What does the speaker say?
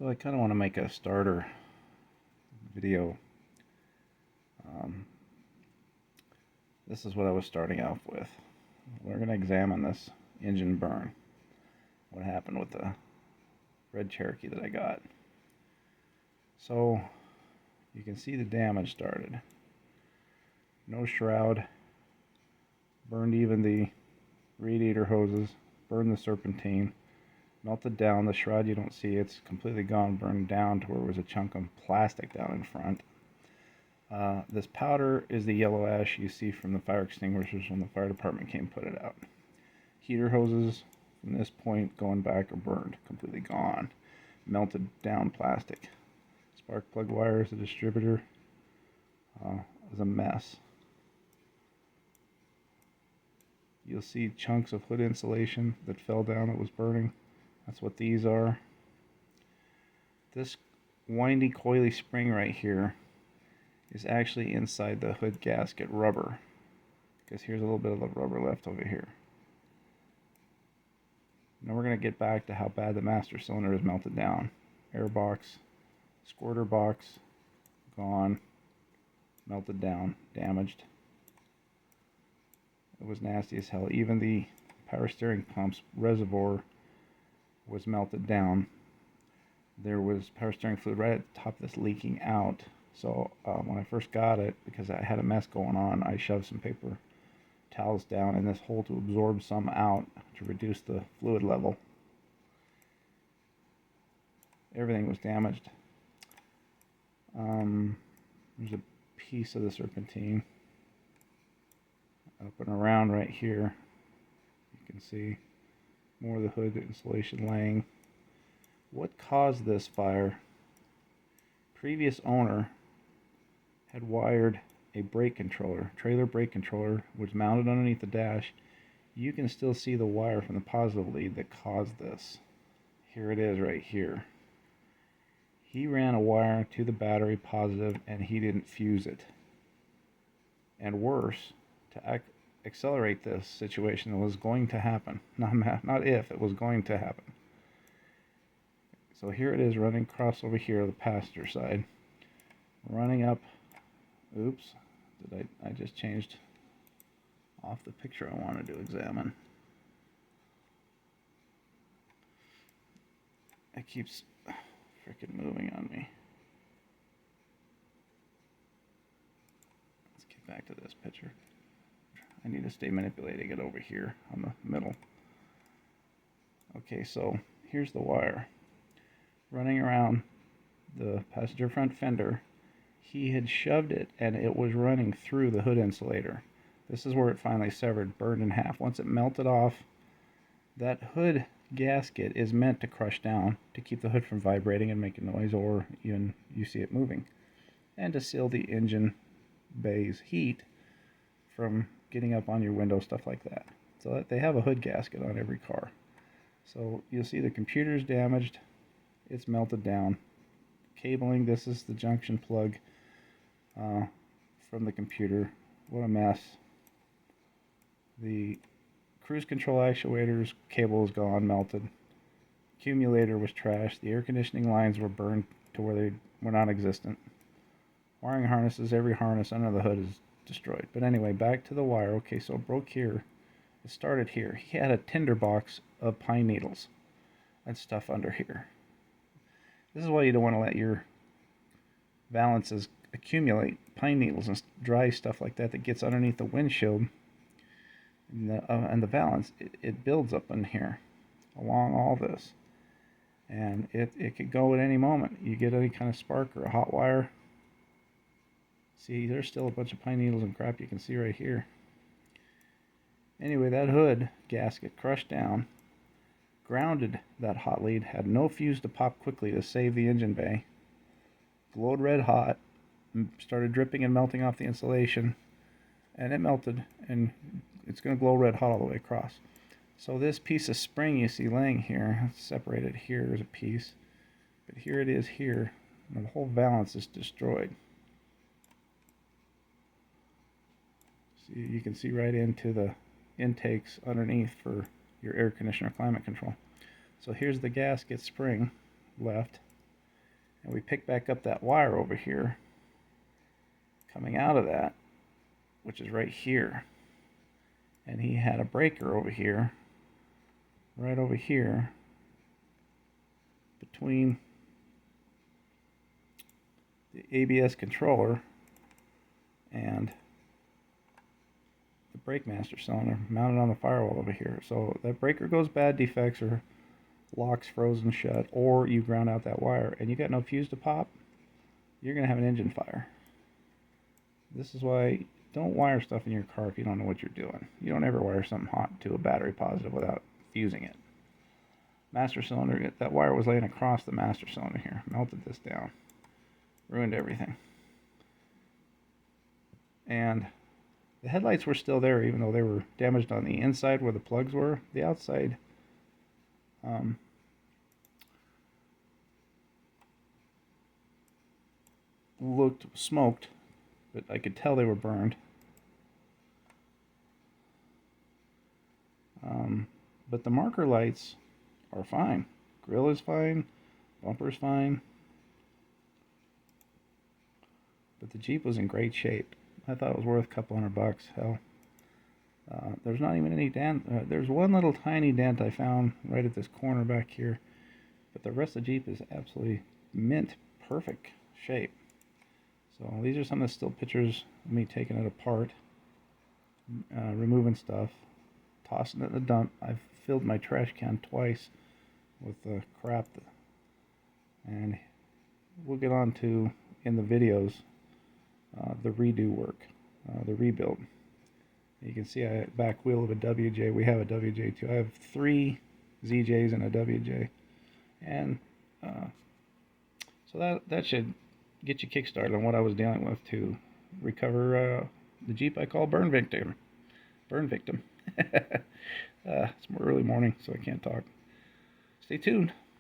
So I kind of want to make a starter video. Um, this is what I was starting off with. We're going to examine this engine burn. What happened with the red Cherokee that I got. So you can see the damage started. No shroud. Burned even the radiator hoses. Burned the serpentine. Melted down. The shroud you don't see. It's completely gone. Burned down to where there was a chunk of plastic down in front. This powder is the yellow ash you see from the fire extinguishers when the fire department came and put it out. Heater hoses from this point going back are burned. Completely gone. Melted down plastic. Spark plug wires, the distributor is a mess. You'll see chunks of hood insulation that fell down that was burning. That's what these are. This windy coily spring right here is actually inside the hood gasket rubber, because here's a little bit of the rubber left over here. Now we're going to get back to how bad the master cylinder is melted down. Air box, squirter box, gone, melted down, damaged. It was nasty as hell. Even the power steering pump's reservoir was melted down. There was power steering fluid right at the top that's leaking out. So when I first got it, because I had a mess going on, I shoved some paper towels down in this hole to absorb some out to reduce the fluid level. Everything was damaged. There's a piece of the serpentine up and around right here. You can see more of the hood insulation laying. What caused this fire? Previous owner had wired a brake controller, trailer brake controller, was mounted underneath the dash. You can still see the wire from the positive lead that caused this. Here it is right here. He ran a wire to the battery positive and he didn't fuse it. And worse, to accelerate this situation, that was going to happen. Not if, it was going to happen. So here it is running across over here, the passenger side. Running up. Oops, I just changed off the picture I wanted to examine. It keeps freaking moving on me. Let's get back to this picture. I need to stay manipulating it over here on the middle. Okay, so here's the wire running around the passenger front fender. He had shoved it and it was running through the hood insulator. This is where it finally severed, burned in half. Once it melted off, that hood gasket is meant to crush down to keep the hood from vibrating and making noise, or even you see it moving, and to seal the engine bay's heat from getting up on your window, stuff like that. So they have a hood gasket on every car. So you'll see the computer's damaged. It's melted down. Cabling, this is the junction plug from the computer. What a mess. The cruise control actuator's cable is gone, melted. Accumulator was trashed. The air conditioning lines were burned to where they were non-existent. Wiring harnesses, every harness under the hood is destroyed. But anyway, back to the wire. Okay, so it broke here. It started here. He had a tinder box of pine needles and stuff under here. This is why you don't want to let your valances accumulate pine needles and dry stuff like that gets underneath the windshield and the valance. It builds up in here along all this, and it could go at any moment. You get any kind of spark or a hot wire. See, there's still a bunch of pine needles and crap you can see right here. Anyway, that hood gasket crushed down, grounded that hot lead, had no fuse to pop quickly to save the engine bay, glowed red hot, started dripping and melting off the insulation, and it melted, and it's going to glow red hot all the way across. So this piece of spring you see laying here, separated here, there's a piece, but here it is here, and the whole valance is destroyed. See, you can see right into the intakes underneath for your air conditioner climate control. So here's the gasket spring left. And we pick back up that wire over here, coming out of that, which is right here. And he had a breaker over here, right over here, between the ABS controller and the brake master cylinder mounted on the firewall over here. So that breaker goes bad, defects, or locks frozen shut, or you ground out that wire and you got no fuse to pop, you're going to have an engine fire. This is why don't wire stuff in your car if you don't know what you're doing. You don't ever wire something hot to a battery positive without fusing it. Master cylinder, that wire was laying across the master cylinder here. Melted this down. Ruined everything. And the headlights were still there even though they were damaged on the inside where the plugs were. The outside looked smoked, but I could tell they were burned. But the marker lights are fine. Grill is fine. Bumper's fine. But the Jeep was in great shape. I thought it was worth a couple $100. Hell, there's not even any dent. There's one little tiny dent I found right at this corner back here. But the rest of the Jeep is absolutely mint perfect shape. So these are some of the still pictures of me taking it apart, removing stuff, tossing it in the dump. I've filled my trash can twice with crap, and we'll get on to, in the videos, the redo work, the rebuild. You can see I back wheel of a WJ. We have a WJ too. I have 3 ZJs and a WJ, and so that should get you kickstarted on what I was dealing with to recover the Jeep I call Burn Victim. Burn Victim. It's early morning, so I can't talk. Stay tuned.